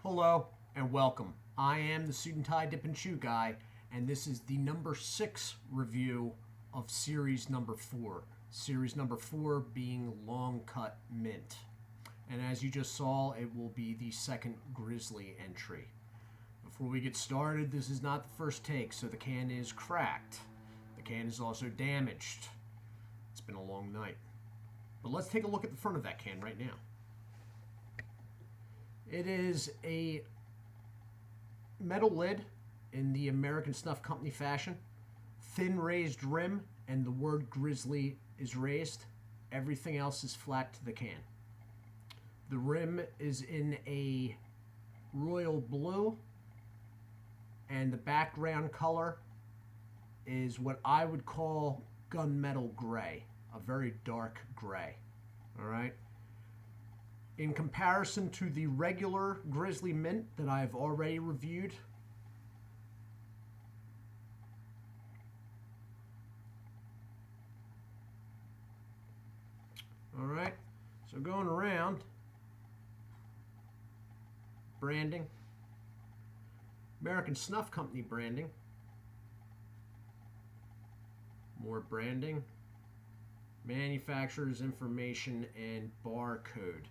Hello and welcome. I am the Suit&Tie Dip&ChewGuy, and this is the number 6 review of series number 4. Series number 4 being Long Cut Mint. And as you just saw, it will be the second Grizzly entry. Before we get started, this is not the first take, so the can is cracked. The can is also damaged. It's been a long night. But let's take a look at the front of that can right now. It is a metal lid in the American Snuff Company fashion. Thin raised rim, and the word Grizzly is raised. Everything else is flat to the can. The rim is in a royal blue, and the background color is what I would call gunmetal gray, a very dark gray. All right. In comparison to the regular Grizzly Mint that I've already reviewed, all right, so going around, branding, American Snuff Company branding, more branding, manufacturer's information, and barcode.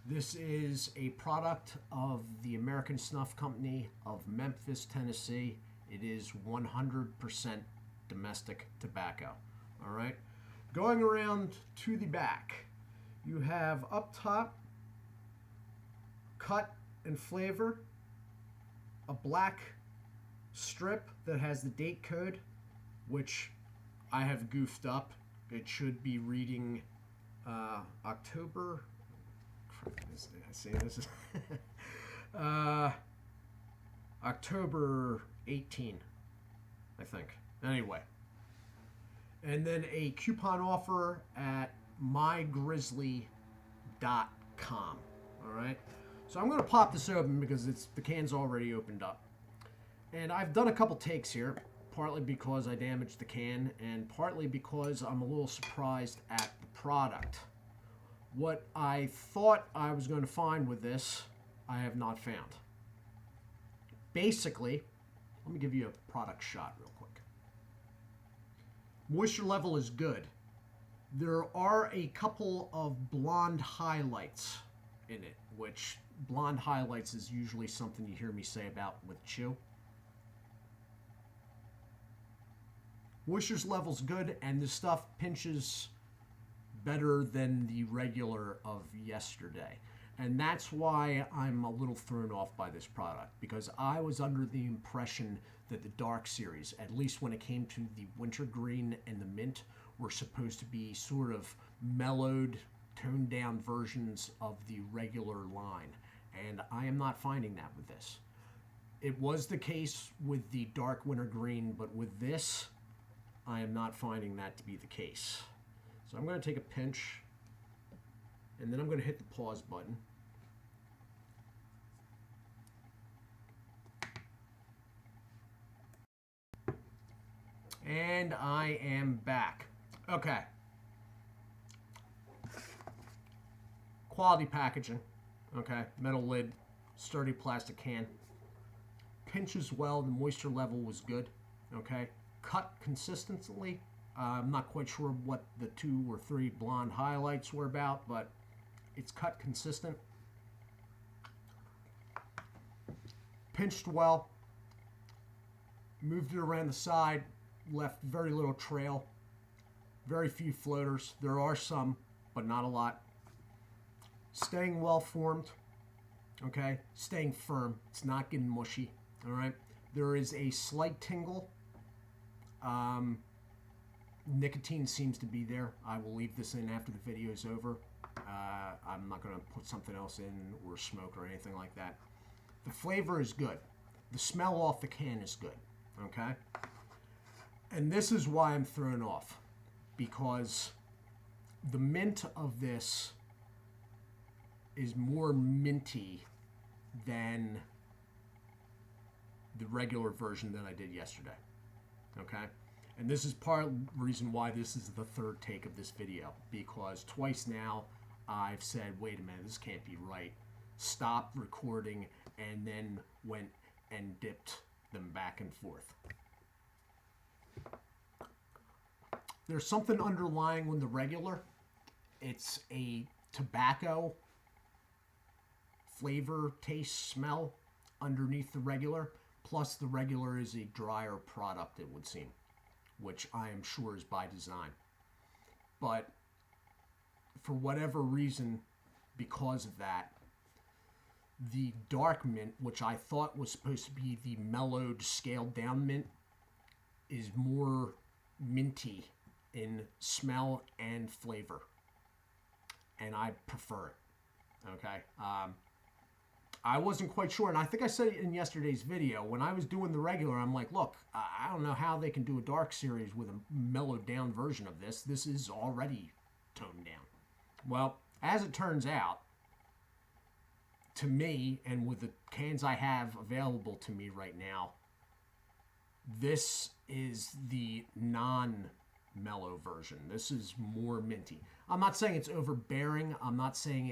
This is a product of the American Snuff Company of Memphis, Tennessee. It is 100% domestic tobacco. All right. Going around to the back, you have up top, cut and flavor, a black strip that has the date code, which I have goofed up. It should be reading October. I say this is October 18, I think. Anyway, and then a coupon offer at mygrizzly.com. All right, so I'm going to pop this open because the can's already opened up, and I've done a couple takes here, partly because I damaged the can and partly because I'm a little surprised at the product. What I thought I was going to find with this, I have not found. Basically, let me give you a product shot real quick. Moisture level is good. There are a couple of blonde highlights in it, which blonde highlights is usually something you hear me say about with chew. Moisture level's good, and this stuff pinches better than the regular of yesterday. And that's why I'm a little thrown off by this product, because I was under the impression that the dark series, at least when it came to the wintergreen and the mint, were supposed to be sort of mellowed, toned down versions of the regular line. And I am not finding that with this. It was the case with the dark wintergreen, but with this, I am not finding that to be the case. So I'm going to take a pinch, and then I'm going to hit the pause button. And I am back. Okay. Quality packaging. Okay. Metal lid, sturdy plastic can. Pinches well, the moisture level was good. Okay. Cut consistently. I'm not quite sure what the 2 or 3 blonde highlights were about, but it's cut consistent. Pinched well. Moved it around the side. Left very little trail. Very few floaters. There are some, but not a lot. Staying well formed. Okay. Staying firm. It's not getting mushy. All right. There is a slight tingle. Nicotine seems to be there. I will leave this in after the video is over. I'm not going to put something else in or smoke or anything like that. The flavor is good. The smell off the can is good. Okay? And this is why I'm thrown off. Because the mint of this is more minty than the regular version that I did yesterday. Okay? And this is part of the reason why this is the third take of this video, because twice now I've said, wait a minute, this can't be right. stopped recording and then went and dipped them back and forth. There's something underlying with the regular. It's a tobacco flavor, taste, smell underneath the regular. Plus, the regular is a drier product, it would seem, which I am sure is by design. But for whatever reason, because of that, the dark mint, which I thought was supposed to be the mellowed, scaled down mint, is more minty in smell and flavor. And I prefer it. Okay? I wasn't quite sure, and I think I said it in yesterday's video. When I was doing the regular, I'm like, look, I don't know how they can do a dark series with a mellowed down version of this. This is already toned down. Well, as it turns out, to me, and with the cans I have available to me right now, this is the non-mellow version. This is more minty. I'm not saying it's overbearing. I'm not saying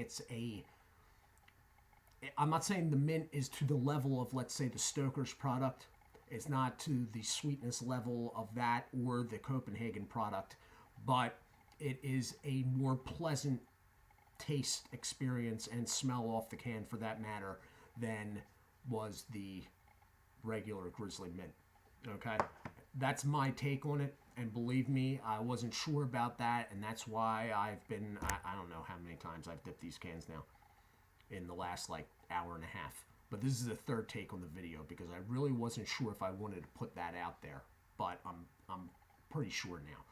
the mint is to the level of, let's say, the Stoker's product. It's not to the sweetness level of that or the Copenhagen product, but it is a more pleasant taste experience and smell off the can, for that matter, than was the regular Grizzly mint. Okay? That's my take on it, and believe me, I wasn't sure about that, and that's why I've been, I don't know how many times I've dipped these cans now in the last, like, hour and a half. But this is the third take on the video because I really wasn't sure if I wanted to put that out there, but I'm pretty sure now.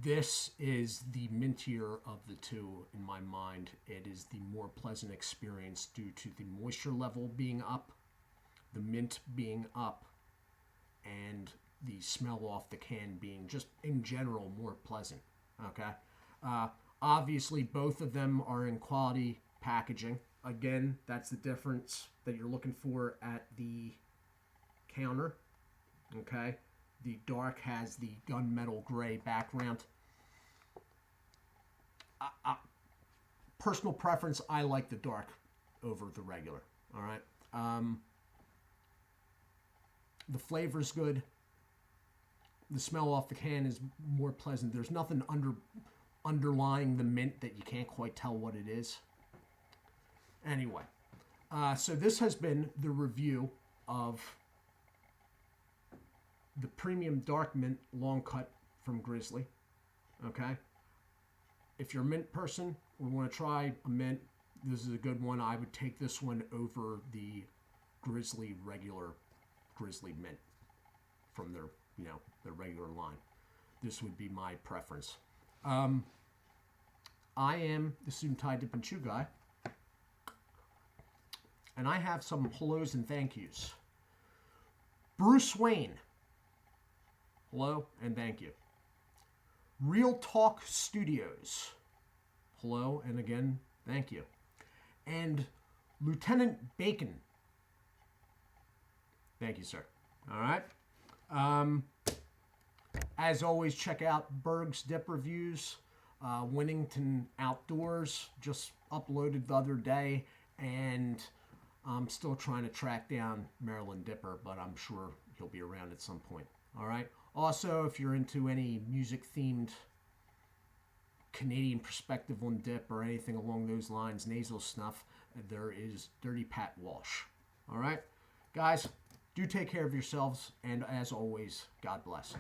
This is the mintier of the two in my mind. It is the more pleasant experience due to the moisture level being up, the mint being up, and the smell off the can being just in general more pleasant. Okay? Obviously, both of them are in quality packaging. Again, that's the difference that you're looking for at the counter. Okay? The dark has the gunmetal gray background. Personal preference, I like the dark over the regular. All right? The flavor's good. The smell off the can is more pleasant. There's nothing underlying the mint that you can't quite tell what it is. Anyway, so this has been the review of the premium dark mint long cut from Grizzly. Okay? If you're a mint person or want to try a mint, this is a good one. I would take this one over the Grizzly regular Grizzly mint from their, their regular line. This would be my preference. I am the Suit&Tie Dip&Chew Guy, and I have some hellos and thank yous. Bruce Wayne, hello and thank you. Real Talk Studios, hello and again thank you. And Lieutenant Bacon, thank you, sir. All right. As always, check out Berg's Dip Reviews. Winnington Outdoors just uploaded the other day, and I'm still trying to track down Maryland Dipper, but I'm sure he'll be around at some point. All right. Also, if you're into any music-themed Canadian perspective on dip or anything along those lines, nasal snuff, there is Dirty Pat Walsh. All right, guys, do take care of yourselves, and as always, God bless.